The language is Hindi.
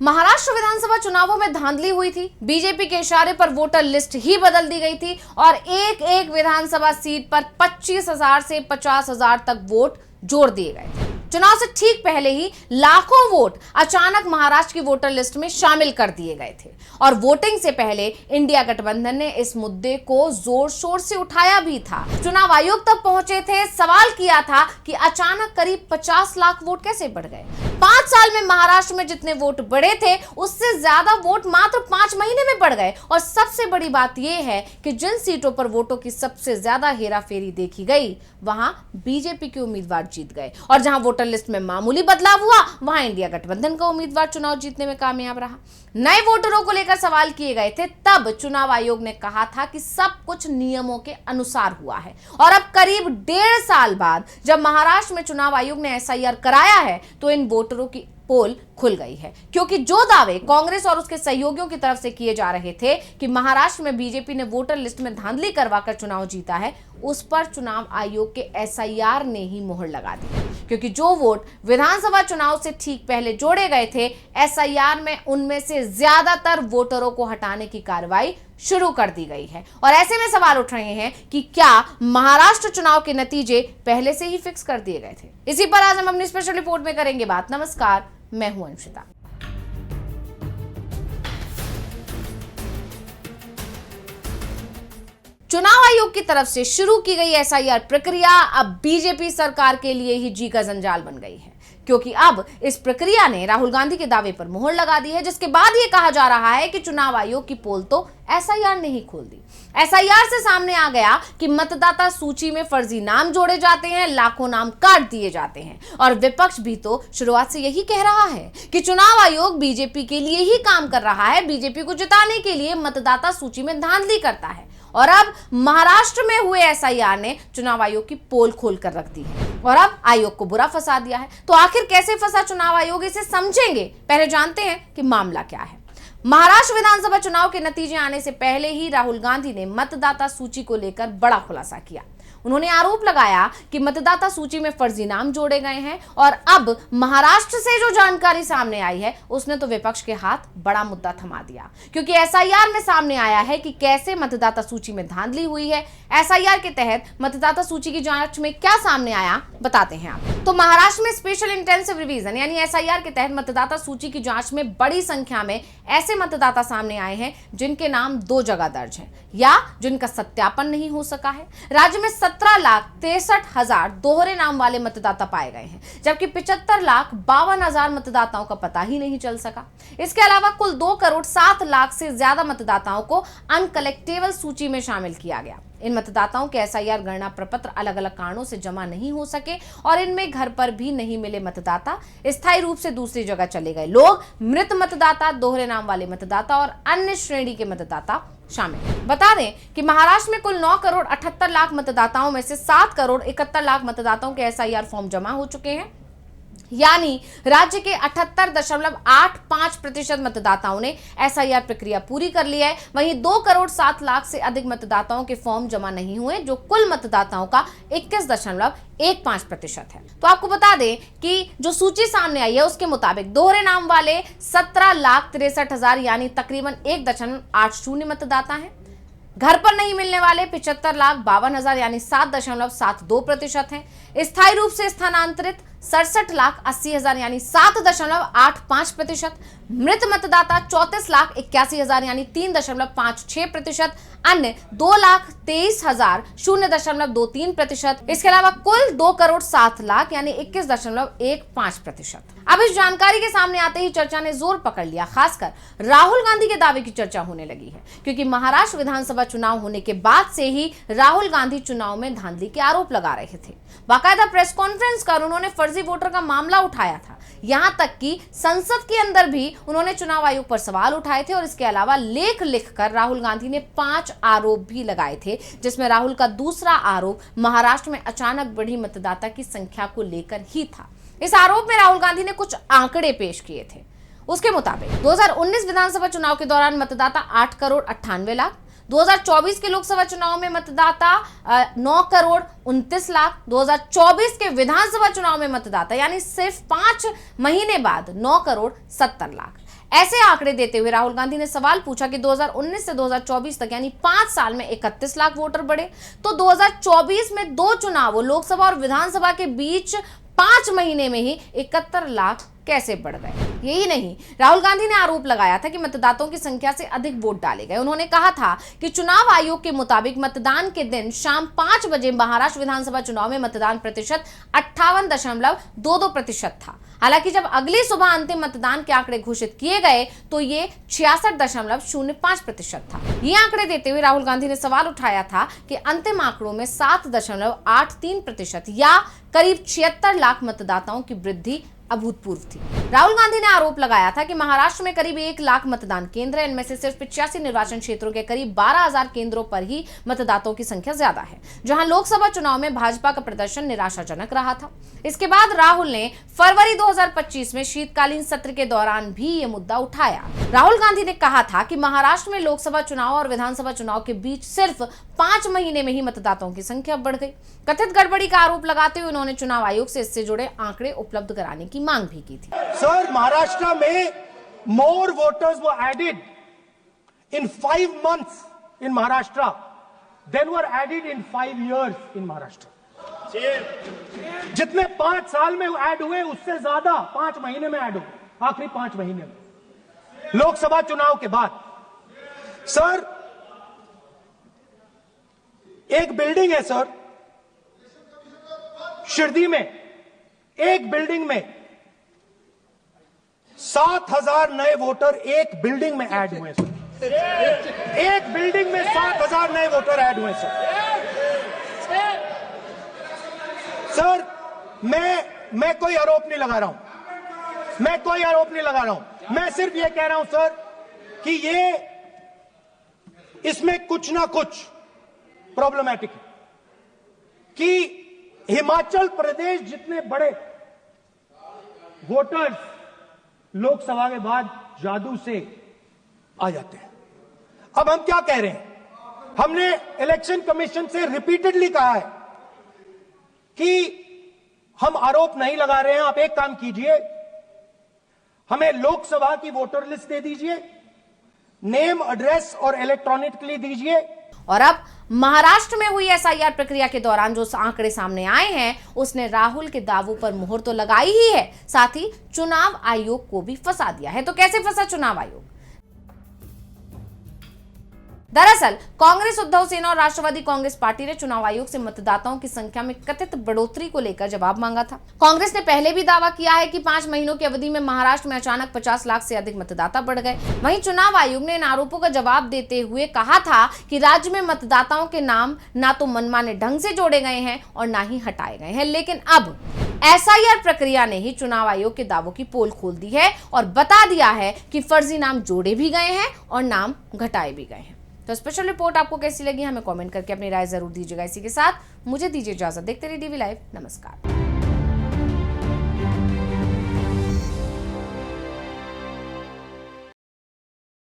महाराष्ट्र विधानसभा चुनावों में धांधली हुई थी। बीजेपी के इशारे पर वोटर लिस्ट ही बदल दी गई थी और एक एक विधानसभा सीट पर 25,000 से 50,000 तक वोट जोड़ दिए गए थे। चुनाव से ठीक पहले ही लाखों वोट अचानक महाराष्ट्र की वोटर लिस्ट में शामिल कर दिए गए थे और वोटिंग से पहले इंडिया गठबंधन ने इस मुद्दे को जोर शोर से उठाया भी था। चुनाव आयोग तक पहुंचे थे, सवाल किया था कि अचानक करीब 50 लाख वोट कैसे बढ़ गए। 5 साल में महाराष्ट्र में जितने वोट बढ़े थे उससे ज्यादा वोट मात्र 5 महीने में बढ़ गए। और सबसे बड़ी बात यह है कि जिन सीटों पर वोटों की सबसे ज्यादा हेराफेरी देखी गई वहां बीजेपी के उम्मीदवार जीत गए और जहां वोटर लिस्ट में मामूली बदलाव हुआ वहां इंडिया गठबंधन का उम्मीदवार चुनाव जीतने में कामयाब रहा। नए वोटरों को लेकर सवाल किए गए थे, तब चुनाव आयोग ने कहा था कि सब कुछ नियमों के अनुसार हुआ है। और अब करीब 1.5 साल बाद जब महाराष्ट्र में चुनाव आयोग ने एसआईआर कराया है तो इन वोटरों की पोल खुल गई है, क्योंकि जो दावे कांग्रेस और उसके सहयोगियों की तरफ से किए जा रहे थे कि महाराष्ट्र में बीजेपी ने वोटर लिस्ट में धांधली करवाकर चुनाव जीता है, उस पर चुनाव आयोग के एसआईआर ने ही मोहर लगा दी। क्योंकि जो वोट विधानसभा चुनाव से ठीक पहले जोड़े गए थे, एसआईआर में उनमें से ज्यादातर वोटरों को हटाने की कार्रवाई शुरू कर दी गई है। और ऐसे में सवाल उठ रहे हैं कि क्या महाराष्ट्र चुनाव के नतीजे पहले से ही फिक्स कर दिए गए थे। इसी पर आज हम अपनी स्पेशल रिपोर्ट में करेंगे बात। नमस्कार, मैं हूं अंशिता। चुनाव आयोग की तरफ से शुरू की गई एसआईआर प्रक्रिया अब बीजेपी सरकार के लिए ही जी का जंजाल बन गई है, क्योंकि अब इस प्रक्रिया ने राहुल गांधी के दावे पर मोहर लगा दी है, जिसके बाद यह कहा जा रहा है कि चुनाव आयोग की पोल तो एसआईआर ने ही खोल दी। एसआईआर से सामने आ गया कि मतदाता सूची में फर्जी नाम जोड़े जाते हैं, लाखों नाम काट दिए जाते हैं। और विपक्ष भी तो शुरुआत से यही कह रहा है कि चुनाव आयोग बीजेपी के लिए ही काम कर रहा है, बीजेपी को जिताने के लिए मतदाता सूची में धांधली करता है। और अब महाराष्ट्र में हुए एसआईआर ने चुनाव आयोग की पोल खोलकर रख दी है और अब आयोग को बुरा फंसा दिया है। तो आखिर कैसे फंसा चुनाव आयोग, इसे समझेंगे। पहले जानते हैं कि मामला क्या है। महाराष्ट्र विधानसभा चुनाव के नतीजे आने से पहले ही राहुल गांधी ने मतदाता सूची को लेकर बड़ा खुलासा किया। उन्होंने आरोप लगाया कि मतदाता सूची में फर्जी नाम जोड़े गए हैं और अब महाराष्ट्र से जो जानकारी सामने आई है उसने तो विपक्ष के हाथ बड़ा मुद्दा थमा दिया, क्योंकि एसआईआर में सामने आया है कि कैसे मतदाता सूची में धांधली हुई है। एसआईआर के तहत मतदाता सूची की जांच में क्या सामने आया बताते हैं आप। तो महाराष्ट्र में स्पेशल इंटेंसिव रिवीजन यानी एसआईआर के तहत मतदाता सूची की जांच में बड़ी संख्या में ऐसे मतदाता सामने आए हैं जिनके नाम 2 जगह दर्ज हैं या जिनका सत्यापन नहीं हो सका है। राज्य में 17,63,000 दोहरे नाम वाले मतदाता पाए गए हैं, जबकि 75,52,000 मतदाताओं का पता ही नहीं चल सका। इसके अलावा कुल 2 करोड़ 7 लाख से ज्यादा मतदाताओं को अनकलेक्टेबल सूची में शामिल किया गया। इन मतदाताओं के एसआईआर गणना प्रपत्र अलग अलग कारणों से जमा नहीं हो सके और इनमें घर पर भी नहीं मिले मतदाता, स्थायी रूप से दूसरी जगह चले गए लोग, मृत मतदाता, दोहरे नाम वाले मतदाता और अन्य श्रेणी के मतदाता शामिल। बता दें कि महाराष्ट्र में कुल 9 करोड़ 78 लाख मतदाताओं में से 7 करोड़ 71 लाख मतदाताओं के एसआईआर फॉर्म जमा हो चुके हैं, यानी राज्य के 78.85% मतदाताओं ने एसआईआर प्रक्रिया पूरी कर ली है। वहीं 2 करोड़ 7 लाख से अधिक मतदाताओं के फॉर्म जमा नहीं हुए, जो कुल मतदाताओं का 21.15% है। तो आपको बता दें कि जो सूची सामने आई है उसके मुताबिक दोहरे नाम वाले 17,63,000 यानी तकरीबन 1.80 मतदाता हैं। घर पर नहीं मिलने वाले 75,52,000 यानी 7.72% हैं। स्थायी रूप से स्थानांतरित 67,80,000 यानी 7.85%। मृत मतदाता 34,81,000 यानी 3.56%। अन्य 2,23,000 0.23%। इसके अलावा कुल 2 करोड़ 7 लाख यानी 21.15%। अब इस जानकारी के सामने आते ही चर्चा ने जोर पकड़ लिया, खासकर राहुल गांधी के दावे की चर्चा होने लगी है, क्योंकि महाराष्ट्र विधानसभा चुनाव होने के बाद से ही राहुल गांधी चुनाव में धांधली के आरोप लगा रहे थे। बाकायदा प्रेस कॉन्फ्रेंस कर उन्होंने फर्जी वोटर का मामला उठाया था। यहां तक कि संसद के अंदर भी उन्होंने चुनाव आयोग पर सवाल उठाए थे और इसके अलावा लेख लिखकर राहुल गांधी ने 5 आरोप भी लगाए थे, जिसमें राहुल का दूसरा आरोप महाराष्ट्र में अचानक बढ़ी मतदाता की संख्या को लेकर ही था। इस आरोप में राहुल गांधी ने कुछ आंकड़े पेश किए थे। उसके मुताबिक 2019 विधानसभा चुनाव के दौरान मतदाता 8 करोड़ 98 लाख, 2024 के लोकसभा चुनाव में मतदाता 9 करोड़ 29 लाख, 2024 के विधानसभा चुनाव में मतदाता यानी सिर्फ 5 महीने बाद 9 करोड़ 70 लाख। ऐसे आंकड़े देते हुए राहुल गांधी ने सवाल पूछा कि 2019 से 2024 तक यानी 5 साल में 31 लाख वोटर बढ़े, तो 2024 में 2 चुनावों लोकसभा और विधानसभा के बीच 5 महीने में ही 71 लाख कैसे बढ़ गए। यही नहीं, राहुल गांधी ने आरोप लगाया था कि मतदाताओं की संख्या से अधिक वोट डाले गए। उन्होंने कहा था कि चुनाव आयोग के मुताबिक मतदान के दिन शाम 5 बजे महाराष्ट्र विधानसभा चुनाव में मतदान प्रतिशत 58.22% था। हालांकि जब अगली सुबह अंतिम मतदान के आंकड़े घोषित किए गए तो ये 66.05% था। ये आंकड़े देते हुए राहुल गांधी ने सवाल उठाया था कि अंतिम आंकड़ों में 7.83% या करीब 76 लाख मतदाताओं की वृद्धि अभूतपूर्व थी। राहुल गांधी ने आरोप लगाया था कि महाराष्ट्र में करीब 1 लाख मतदान केंद्र है, इनमें से सिर्फ 85 निर्वाचन क्षेत्रों के करीब 12,000 केंद्रों पर ही मतदाताओं की संख्या ज्यादा है, जहां लोकसभा चुनाव में भाजपा का प्रदर्शन निराशाजनक रहा था। इसके बाद राहुल ने फरवरी 2025 में शीतकालीन सत्र के दौरान भी ये मुद्दा उठाया। राहुल गांधी ने कहा था कि महाराष्ट्र में लोकसभा चुनाव और विधानसभा चुनाव के बीच सिर्फ 5 महीने में ही मतदाताओं की संख्या बढ़ गई। कथित गड़बड़ी का आरोप लगाते हुए उन्होंने चुनाव आयोग से इससे जुड़े आंकड़े उपलब्ध कराने की मांग भी की थी। सर, महाराष्ट्र में more voters were added in 5 months in Maharashtra then were added in 5 years in Maharashtra. जितने 5 साल में ऐड हुए उससे ज्यादा 5 महीने में ऐड हुए, आखिरी 5 महीने में लोकसभा चुनाव के बाद। सर, एक बिल्डिंग है सर शिरडी में, एक बिल्डिंग में 7,000 नए वोटर एक बिल्डिंग में ऐड हुए सर। एक बिल्डिंग में 7,000 नए वोटर ऐड हुए सर। सर, मैं कोई आरोप नहीं लगा रहा हूं, मैं कोई आरोप नहीं लगा रहा हूं, मैं सिर्फ ये कह रहा हूं सर कि ये इसमें कुछ ना कुछ प्रॉब्लमैटिक है कि हिमाचल प्रदेश जितने बड़े वोटर्स लोकसभा के बाद जादू से आ जाते हैं। अब हम क्या कह रहे हैं, हमने इलेक्शन कमीशन से रिपीटेडली कहा है कि हम आरोप नहीं लगा रहे हैं, आप एक काम कीजिए, हमें लोकसभा की वोटर लिस्ट दे दीजिए, नेम, एड्रेस और इलेक्ट्रॉनिकली दीजिए। और अब महाराष्ट्र में हुई एसआईआर प्रक्रिया के दौरान जो आंकड़े सामने आए हैं उसने राहुल के दावों पर मुहर तो लगाई ही है, साथ ही चुनाव आयोग को भी फंसा दिया है। तो कैसे फंसा चुनाव आयोग? दरअसल कांग्रेस, उद्धव सेना और राष्ट्रवादी कांग्रेस पार्टी ने चुनाव आयोग से मतदाताओं की संख्या में कथित बढ़ोतरी को लेकर जवाब मांगा था। कांग्रेस ने पहले भी दावा किया है कि 5 महीनों की अवधि में महाराष्ट्र में अचानक 50 लाख से अधिक मतदाता बढ़ गए। वहीं चुनाव आयोग ने इन आरोपों का जवाब देते हुए कहा था कि राज्य में मतदाताओं के नाम ना तो मनमाने ढंग से जोड़े गए हैं और ना ही हटाए गए हैं। लेकिन अब एसआईआर प्रक्रिया ने ही चुनाव आयोग के दावों की पोल खोल दी है और बता दिया है कि फर्जी नाम जोड़े भी गए हैं और नाम घटाए भी गए हैं। तो स्पेशल रिपोर्ट आपको कैसी लगी हमें कमेंट करके अपनी राय जरूर दीजिएगा। इसी के साथ मुझे दीजिए इजाजत। देखते रहिए डीवी लाइव। नमस्कार।